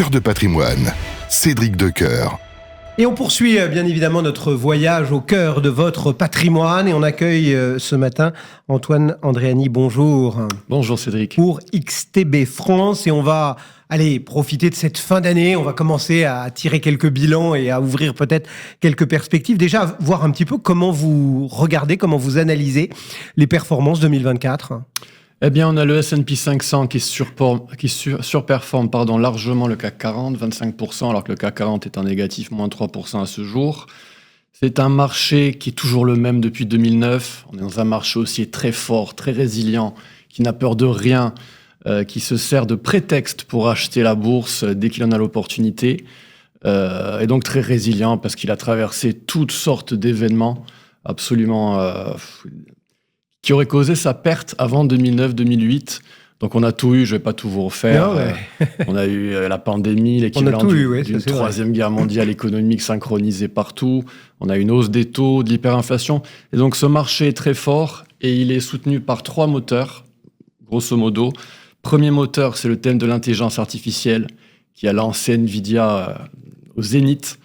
Cœur de patrimoine, Cédric Decoeur. Et on poursuit bien évidemment notre voyage au cœur de votre patrimoine et on accueille ce matin Antoine Andréani. Bonjour. Bonjour Cédric. Pour XTB France et on va profiter de cette fin d'année. On va commencer à tirer quelques bilans et à ouvrir peut-être quelques perspectives. Déjà, voir un petit peu comment vous regardez, comment vous analysez les performances 2024. Eh bien, on a le S&P 500 qui surperforme largement le CAC 40, 25%, alors que le CAC 40 est en négatif, moins 3% à ce jour. C'est un marché qui est toujours le même depuis 2009. On est dans un marché aussi très fort, très résilient, qui n'a peur de rien, qui se sert de prétexte pour acheter la bourse dès qu'il en a l'opportunité. Et donc très résilient parce qu'il a traversé toutes sortes d'événements absolument... qui aurait causé sa perte avant 2009-2008. Donc on a tout eu, je ne vais pas tout vous refaire. Non, ouais. On a eu la pandémie, l'équivalent d'une troisième guerre mondiale économique synchronisée partout. On a une hausse des taux, de l'hyperinflation. Et donc ce marché est très fort et il est soutenu par 3 moteurs, grosso modo. Premier moteur, c'est le thème de l'intelligence artificielle qui a lancé Nvidia au zénith.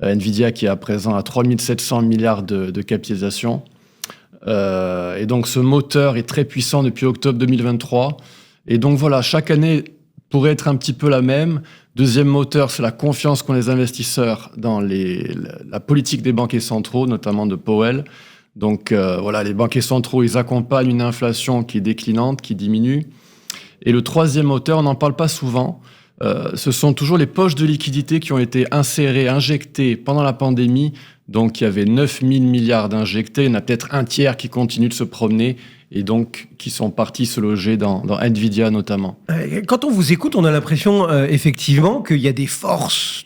Nvidia qui est à présent à 3700 milliards de capitalisation. Et donc ce moteur est très puissant depuis octobre 2023 et donc voilà, chaque année pourrait être un petit peu la même. Deuxième moteur, c'est la confiance qu'ont les investisseurs dans la politique des banquiers centraux, notamment de Powell. Donc voilà, les banquiers centraux, ils accompagnent une inflation qui est déclinante, qui diminue. Et le troisième moteur, on n'en parle pas souvent, ce sont toujours les poches de liquidités qui ont été injectées pendant la pandémie. Donc, il y avait 9 000 milliards d'injectés. Il y en a peut-être un tiers qui continuent de se promener et donc qui sont partis se loger dans Nvidia notamment. Quand on vous écoute, on a l'impression effectivement qu'il y a des forces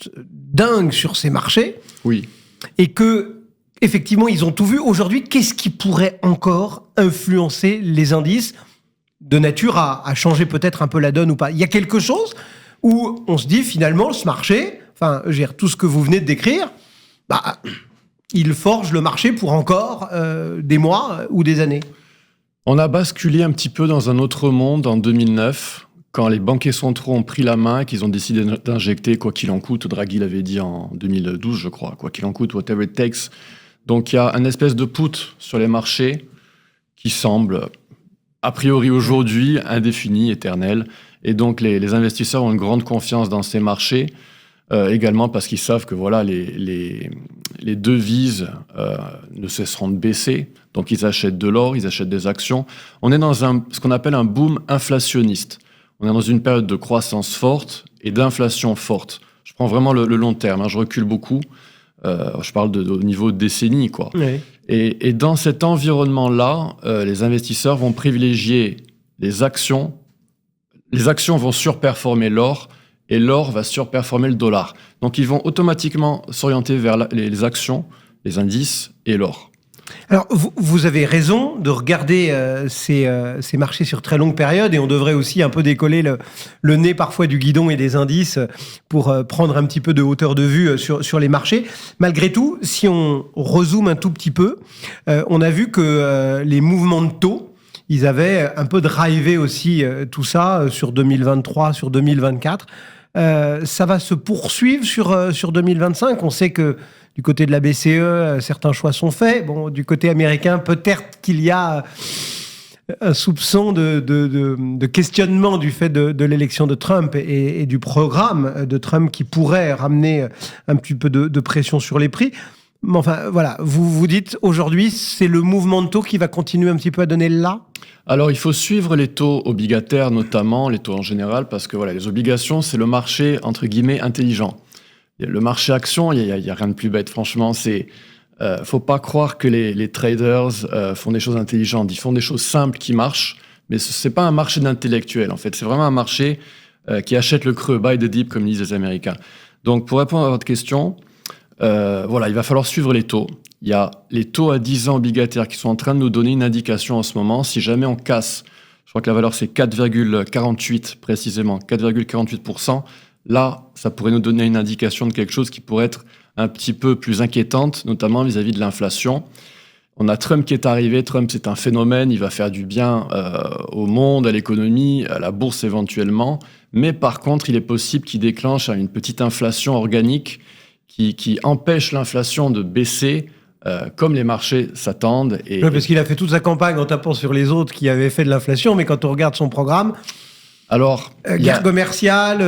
dingues sur ces marchés. Oui. Et que, effectivement, ils ont tout vu. Aujourd'hui, qu'est-ce qui pourrait encore influencer les indices de nature à changer peut-être un peu la donne ou pas? Il y a quelque chose où on se dit finalement, ce marché, tout ce que vous venez de décrire, il forge le marché pour encore des mois ou des années. On a basculé un petit peu dans un autre monde en 2009, quand les banquiers centraux ont pris la main et qu'ils ont décidé d'injecter quoi qu'il en coûte. Draghi l'avait dit en 2012, je crois, quoi qu'il en coûte, whatever it takes. Donc il y a une espèce de put sur les marchés qui semble, a priori aujourd'hui, indéfini, éternel. Et donc les investisseurs ont une grande confiance dans ces marchés. Également parce qu'ils savent que voilà, les devises ne cesseront de baisser. Donc ils achètent de l'or, ils achètent des actions. On est dans ce qu'on appelle un boom inflationniste. On est dans une période de croissance forte et d'inflation forte. Je prends vraiment le long terme, je recule beaucoup. Je parle au niveau de décennies, quoi. Oui. Et dans cet environnement-là, les investisseurs vont privilégier les actions. Les actions vont surperformer l'or. Et l'or va surperformer le dollar. Donc, ils vont automatiquement s'orienter vers les actions, les indices et l'or. Alors, vous avez raison de regarder ces marchés sur très longue période et on devrait aussi un peu décoller le nez parfois du guidon et des indices pour prendre un petit peu de hauteur de vue sur les marchés. Malgré tout, si on rezoome un tout petit peu, on a vu que les mouvements de taux, ils avaient un peu drivé aussi tout ça sur 2023, sur 2024. Ça va se poursuivre sur 2025. On sait que du côté de la BCE, certains choix sont faits. Bon, du côté américain, peut-être qu'il y a un soupçon de questionnement du fait de l'élection de Trump et du programme de Trump qui pourrait ramener un petit peu de pression sur les prix. Mais enfin, voilà, vous dites aujourd'hui, c'est le mouvement de taux qui va continuer un petit peu à donner le là ? Alors, il faut suivre les taux obligataires, notamment les taux en général, parce que voilà, les obligations, c'est le marché, entre guillemets, intelligent. Le marché action, il y a rien de plus bête, franchement. Faut pas croire que les traders font des choses intelligentes. Ils font des choses simples qui marchent, mais c'est pas un marché d'intellectuels, en fait. C'est vraiment un marché qui achète le creux, buy the dip, comme disent les Américains. Donc, pour répondre à votre question, il va falloir suivre les taux. Il y a les taux à 10 ans obligataires qui sont en train de nous donner une indication en ce moment. Si jamais on casse, je crois que la valeur c'est 4,48 précisément, 4,48%. Là, ça pourrait nous donner une indication de quelque chose qui pourrait être un petit peu plus inquiétante, notamment vis-à-vis de l'inflation. On a Trump qui est arrivé. Trump, c'est un phénomène. Il va faire du bien au monde, à l'économie, à la bourse éventuellement. Mais par contre, il est possible qu'il déclenche une petite inflation organique qui empêche l'inflation de baisser comme les marchés s'attendent. Oui, parce qu'il a fait toute sa campagne en tapant sur les autres qui avaient fait de l'inflation, mais quand on regarde son programme... Alors, guerre commerciale,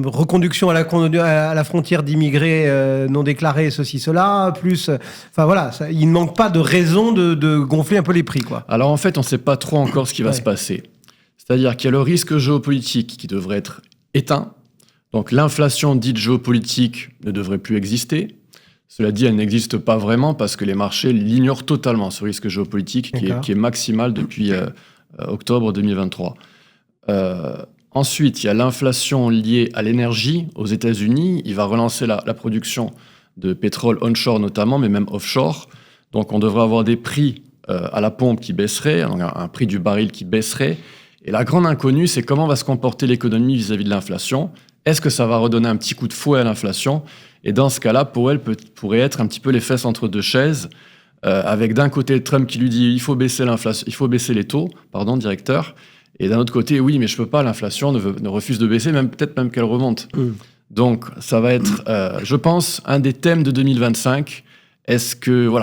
reconduction à la frontière d'immigrés non déclarés, ceci, cela, plus... Enfin voilà, il ne manque pas de raison de gonfler un peu les prix, quoi. Alors en fait, on ne sait pas trop encore ce qui va se passer. C'est-à-dire qu'il y a le risque géopolitique qui devrait être éteint. Donc l'inflation dite géopolitique ne devrait plus exister. Cela dit, elle n'existe pas vraiment parce que les marchés l'ignorent totalement, ce risque géopolitique qui est maximal depuis octobre 2023. Ensuite, il y a l'inflation liée à l'énergie aux États-Unis. Il va relancer la production de pétrole onshore notamment, mais même offshore. Donc on devrait avoir des prix à la pompe qui baisseraient, un prix du baril qui baisserait. Et la grande inconnue, c'est comment va se comporter l'économie vis-à-vis de l'inflation. Est-ce que ça va redonner un petit coup de fouet à l'inflation ? Et dans ce cas-là, Powell pourrait être un petit peu les fesses entre deux chaises, avec d'un côté Trump qui lui dit il faut baisser l'inflation, il faut baisser les taux, directeur, et d'un autre côté oui mais je peux pas, l'inflation ne refuse de baisser, peut-être même qu'elle remonte. Donc ça va être, je pense, un des thèmes de 2025.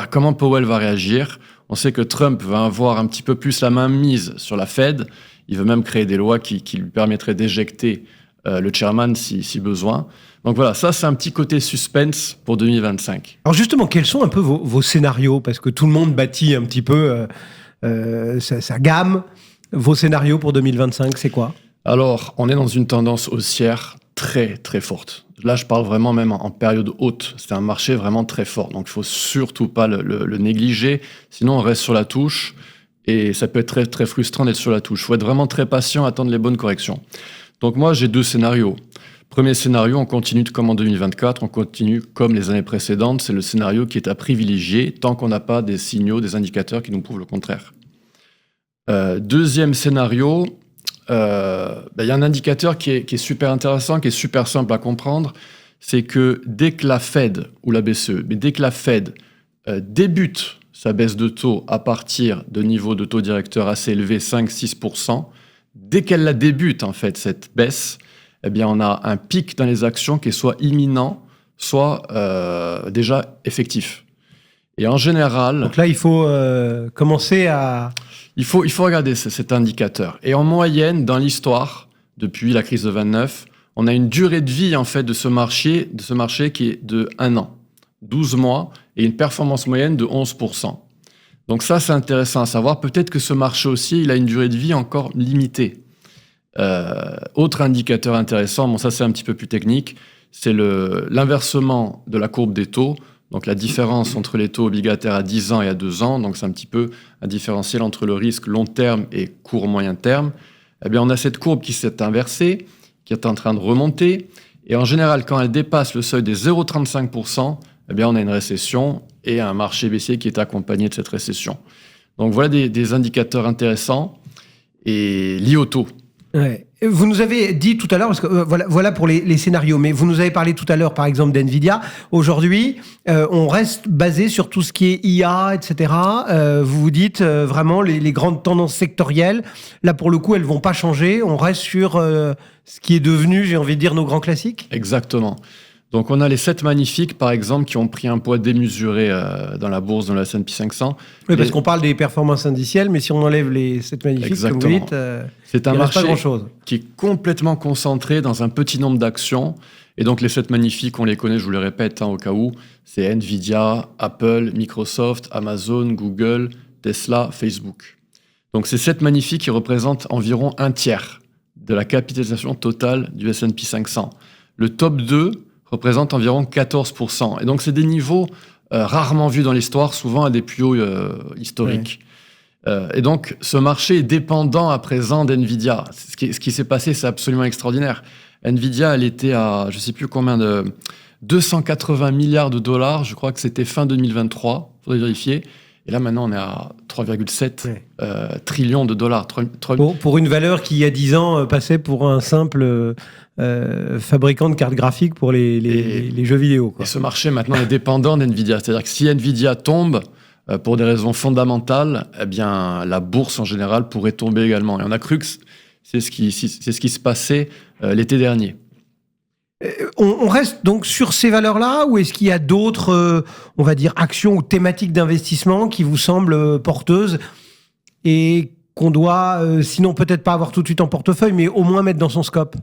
Comment Powell va réagir ? On sait que Trump va avoir un petit peu plus la main mise sur la Fed. Il veut même créer des lois qui lui permettraient d'éjecter le chairman si besoin. Donc voilà, ça c'est un petit côté suspense pour 2025. Alors justement, quels sont un peu vos scénarios ? Parce que tout le monde bâtit un petit peu sa gamme. Vos scénarios pour 2025, c'est quoi ? Alors, on est dans une tendance haussière très très forte. Là, je parle vraiment même en période haute. C'est un marché vraiment très fort. Donc il ne faut surtout pas le négliger. Sinon, on reste sur la touche. Et ça peut être très, très frustrant d'être sur la touche. Il faut être vraiment très patient, attendre les bonnes corrections. Donc moi, j'ai deux scénarios. Premier scénario, on continue comme en 2024, on continue comme les années précédentes. C'est le scénario qui est à privilégier tant qu'on n'a pas des signaux, des indicateurs qui nous prouvent le contraire. Deuxième scénario, y a un indicateur qui est super intéressant, qui est super simple à comprendre. C'est que dès que la Fed, ou la BCE, mais dès que la Fed débute sa baisse de taux à partir de niveaux de taux directeur assez élevés, 5-6%, dès qu'elle la débute, en fait, cette baisse, eh bien, on a un pic dans les actions qui est soit imminent, soit déjà effectif. Et en général... Donc là, il faut commencer à... Il faut regarder cet indicateur. Et en moyenne, dans l'histoire, depuis la crise de 29, on a une durée de vie, en fait, de ce marché qui est de 1 an, 12 mois, et une performance moyenne de 11%. Donc ça, c'est intéressant à savoir. Peut-être que ce marché aussi, il a une durée de vie encore limitée. Autre indicateur intéressant, ça c'est un petit peu plus technique, c'est l'inversement de la courbe des taux, donc la différence entre les taux obligataires à 10 ans et à 2 ans, donc c'est un petit peu un différentiel entre le risque long terme et court moyen terme. Eh bien, on a cette courbe qui s'est inversée, qui est en train de remonter, et en général, quand elle dépasse le seuil des 0,35%, eh bien, on a une récession et un marché baissier qui est accompagné de cette récession. Donc voilà des indicateurs intéressants et liés au taux. Ouais. Vous nous avez dit tout à l'heure, parce que voilà pour les scénarios, mais vous nous avez parlé tout à l'heure, par exemple, d'NVIDIA. Aujourd'hui, on reste basé sur tout ce qui est IA, etc. Vous vous dites vraiment les grandes tendances sectorielles. Là, pour le coup, elles vont pas changer. On reste sur ce qui est devenu, j'ai envie de dire, nos grands classiques. Exactement. Donc, on a les 7 magnifiques, par exemple, qui ont pris un poids démesuré dans la bourse, dans le S&P 500. Oui, parce qu'on parle des performances indicielles, mais si on enlève les 7 magnifiques, exactement, comme vous dites, c'est un marché pas grand-chose. Qui est complètement concentré dans un petit nombre d'actions. Et donc, les 7 magnifiques, on les connaît, je vous le répète, au cas où. C'est Nvidia, Apple, Microsoft, Amazon, Google, Tesla, Facebook. Donc, ces 7 magnifiques qui représentent environ 1/3 de la capitalisation totale du S&P 500. Le top 2 représente environ 14%. Et donc, c'est des niveaux rarement vus dans l'histoire, souvent à des plus hauts historiques. Ouais. Et donc, ce marché est dépendant à présent d'NVIDIA. Ce qui s'est passé, c'est absolument extraordinaire. NVIDIA, elle était à, je ne sais plus combien de... 280 milliards de dollars, je crois que c'était fin 2023, il faudrait vérifier. Et là, maintenant, on est à 3,7 trillions de dollars. Pour une valeur qui, il y a 10 ans, passait pour un simple fabricant de cartes graphiques pour les jeux vidéo, quoi. Et ce marché maintenant est dépendant d'NVIDIA. C'est-à-dire que si NVIDIA tombe pour des raisons fondamentales, eh bien, la bourse en général pourrait tomber également. Et on a cru que c'est ce qui se passait l'été dernier. On reste donc sur ces valeurs-là, ou est-ce qu'il y a d'autres, on va dire, actions ou thématiques d'investissement qui vous semblent porteuses et qu'on doit, sinon peut-être pas avoir tout de suite en portefeuille, mais au moins mettre dans son scope?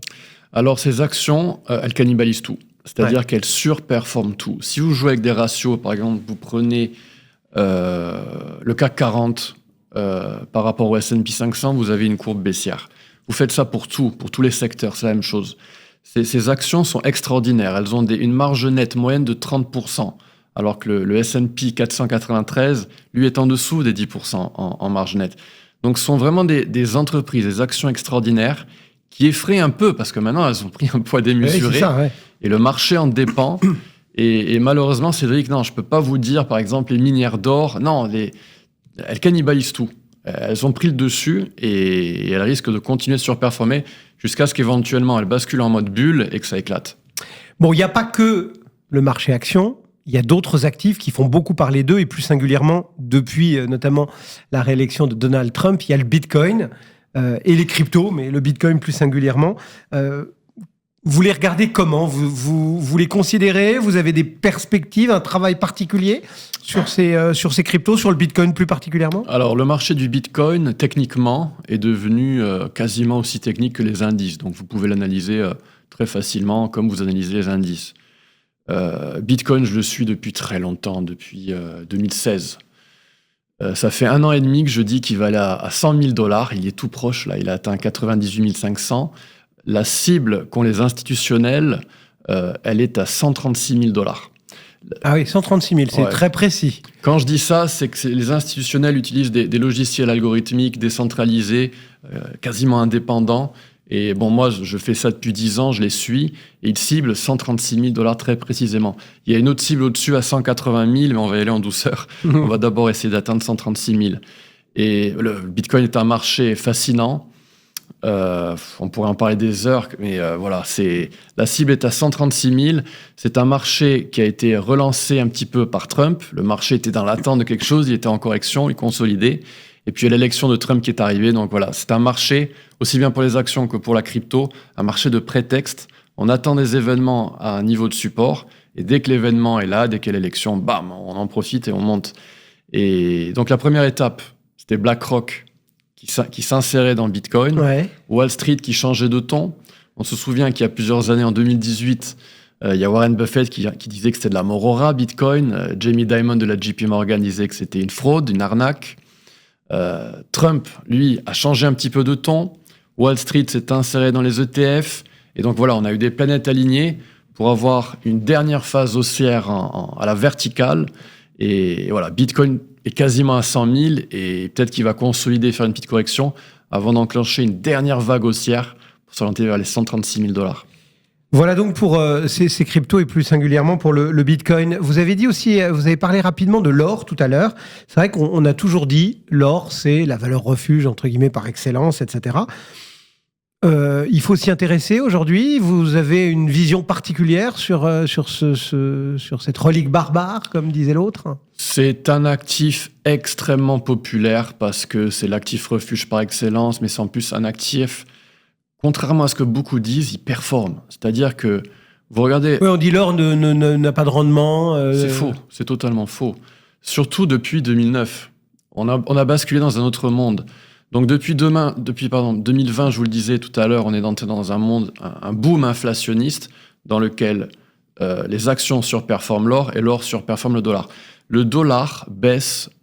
Alors, ces actions, elles cannibalisent tout. C'est-à-dire qu'elles surperforment tout. Si vous jouez avec des ratios, par exemple, vous prenez le CAC 40 par rapport au S&P 500, vous avez une courbe baissière. Vous faites ça pour tout, pour tous les secteurs, c'est la même chose. Ces actions sont extraordinaires. Elles ont une marge nette moyenne de 30%, alors que le S&P 493, lui, est en dessous des 10% en marge nette. Donc, ce sont vraiment des entreprises, des actions extraordinaires qui effraient un peu, parce que maintenant, elles ont pris un poids démesuré. Oui, c'est ça, ouais. Et le marché en dépend. Et malheureusement, Cédric, non, je ne peux pas vous dire, par exemple, les minières d'or, non, elles cannibalisent tout. Elles ont pris le dessus et elles risquent de continuer de surperformer jusqu'à ce qu'éventuellement elles basculent en mode bulle et que ça éclate. Bon, il n'y a pas que le marché action, il y a d'autres actifs qui font beaucoup parler d'eux, et plus singulièrement, depuis notamment la réélection de Donald Trump, il y a le Bitcoin et les cryptos, mais le Bitcoin plus singulièrement. Vous les regardez comment ? Vous les considérez ? Vous avez des perspectives, un travail particulier sur ces cryptos, sur le Bitcoin plus particulièrement ? Alors, le marché du Bitcoin, techniquement, est devenu quasiment aussi technique que les indices. Donc, vous pouvez l'analyser très facilement, comme vous analysez les indices. Bitcoin, je le suis depuis très longtemps, depuis 2016. Ça fait 1 an et demi que je dis qu'il va aller à $100 000. Il est tout proche, là. Il a atteint 98 500. La cible qu'ont les institutionnels, elle est à $136 000. Ah oui, 136 000, c'est très précis. Quand je dis ça, c'est que les institutionnels utilisent des logiciels algorithmiques décentralisés, quasiment indépendants. Et bon, moi, je fais ça depuis 10 ans, je les suis, et ils ciblent $136 000 très précisément. Il y a une autre cible au-dessus à 180 000, mais on va y aller en douceur. On va d'abord essayer d'atteindre 136 000. Et le Bitcoin est un marché fascinant. On pourrait en parler des heures, mais voilà, la cible est à 136 000. C'est un marché qui a été relancé un petit peu par Trump. Le marché était dans l'attente de quelque chose, il était en correction, il consolidait. Et puis il y a l'élection de Trump qui est arrivée. Donc voilà, c'est un marché, aussi bien pour les actions que pour la crypto, un marché de prétexte. On attend des événements à un niveau de support. Et dès que l'événement est là, dès qu'il y a l'élection, bam, on en profite et on monte. Et donc la première étape, c'était BlackRock qui s'insérait dans le Bitcoin, Wall Street qui changeait de ton. On se souvient qu'il y a plusieurs années, en 2018, il y a Warren Buffett qui disait que c'était de la morora, Bitcoin. Jamie Dimon de la JP Morgan disait que c'était une fraude, une arnaque. Trump, lui, a changé un petit peu de ton. Wall Street s'est inséré dans les ETF. Et donc voilà, on a eu des planètes alignées pour avoir une dernière phase haussière à la verticale. Et voilà, Bitcoin est quasiment à 100 000 et peut-être qu'il va consolider, faire une petite correction avant d'enclencher une dernière vague haussière pour s'orienter vers les 136 000 $. Voilà donc pour ces cryptos et plus singulièrement pour le Bitcoin. Vous avez dit aussi, vous avez parlé rapidement de l'or tout à l'heure. C'est vrai qu'on a toujours dit l'or, c'est la valeur refuge, entre guillemets, par excellence, etc. Il faut s'y intéresser aujourd'hui. Vous avez une vision particulière sur cette relique barbare, comme disait l'autre ? C'est un actif extrêmement populaire parce que c'est l'actif refuge par excellence, mais c'est en plus un actif, contrairement à ce que beaucoup disent, il performe. C'est-à-dire que vous regardez... Oui, on dit l'or n'a pas de rendement. C'est faux, c'est totalement faux. Surtout depuis 2009. On a basculé dans un autre monde. Donc depuis 2020, je vous le disais tout à l'heure, on est entré dans un monde, un boom inflationniste dans lequel les actions surperforment l'or et l'or surperforme le dollar. Le dollar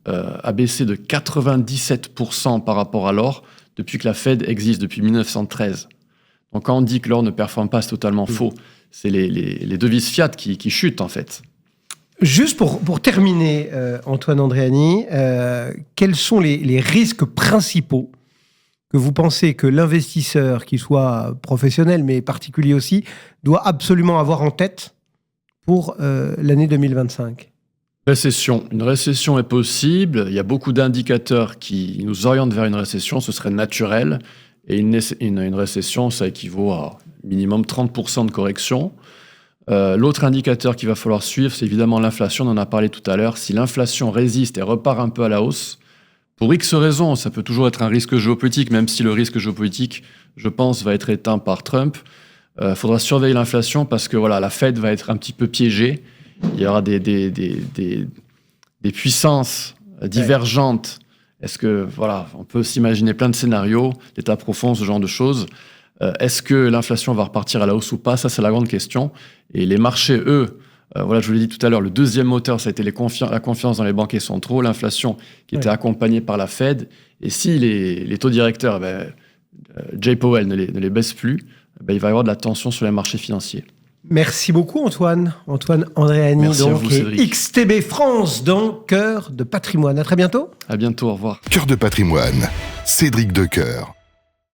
a baissé de 97% par rapport à l'or depuis que la Fed existe, depuis 1913. Donc quand on dit que l'or ne performe pas, c'est totalement faux. C'est les devises fiat qui chutent en fait. Juste pour terminer, Antoine Andréani, quels sont les risques principaux que vous pensez que l'investisseur, qu'il soit professionnel mais particulier aussi, doit absolument avoir en tête pour l'année 2025 ? Récession. Une récession est possible. Il y a beaucoup d'indicateurs qui nous orientent vers une récession. Ce serait naturel. Et une récession, ça équivaut à minimum 30% de correction. L'autre indicateur qu'il va falloir suivre, c'est évidemment l'inflation. On en a parlé tout à l'heure. Si l'inflation résiste et repart un peu à la hausse, pour X raisons, ça peut toujours être un risque géopolitique, même si le risque géopolitique, je pense, va être éteint par Trump. Faudra surveiller l'inflation parce que la Fed va être un petit peu piégée. Il y aura des puissances divergentes. Est-ce que, on peut s'imaginer plein de scénarios, l'état profond, ce genre de choses. Est-ce que l'inflation va repartir à la hausse ou pas? Ça, c'est la grande question. Et les marchés, eux, je vous l'ai dit tout à l'heure, le deuxième moteur, ça a été la confiance dans les banquiers centraux, l'inflation qui était accompagnée par la Fed. Et si les taux directeurs, Jay Powell ne les baisse plus, il va y avoir de la tension sur les marchés financiers. Merci beaucoup Antoine Andréani, merci à vous, et XTB France dans Cœur de Patrimoine. À très bientôt. À bientôt, au revoir. Cœur de Patrimoine, Cédric Decoeur.